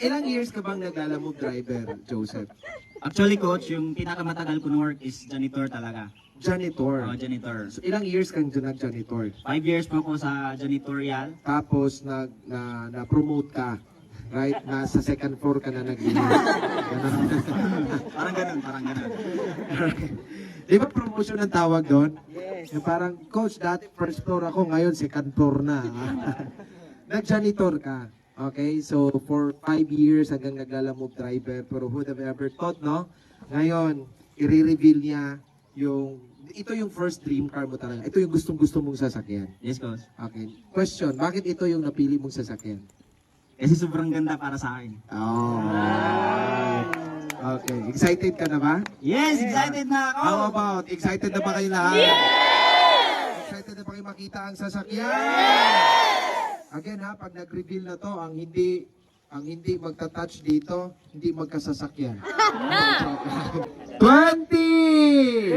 Ilang years ka bang naglalamove driver, Joseph? Actually, coach, yung pinakamatagal ko na work is janitor talaga. Janitor. Janitor. So, ilang years kang nag-janitor? 5 years po ako sa janitorial. Tapos na-promote ka. Right? Nasa second floor ka na nag-linis. Parang ganun, parang ganun. Di ba promotion ang tawag doon? Yes. Yung parang, coach, dati first floor ako, ngayon second floor na. Nag-janitor ka. Okay, so for 5 years hanggang naglalamove driver, pero who have ever thought, no? Ngayon, i-reveal niya ito yung first dream car mo talaga. Ito yung gustong-gusto mong sasakyan. Yes, coach. Okay. Question, bakit ito yung napili mong sasakyan? Kasi sobrang ganda para sa akin. Oh. Okay. Excited ka na ba? Yes, excited na ako! How about, excited na ba kayo lahat? Yes! Excited na ba kayo makita ang sasakyan? Yes! Again ha, pag nag-reveal na to, ang hindi magta-touch dito, hindi magkasasakyan. 20!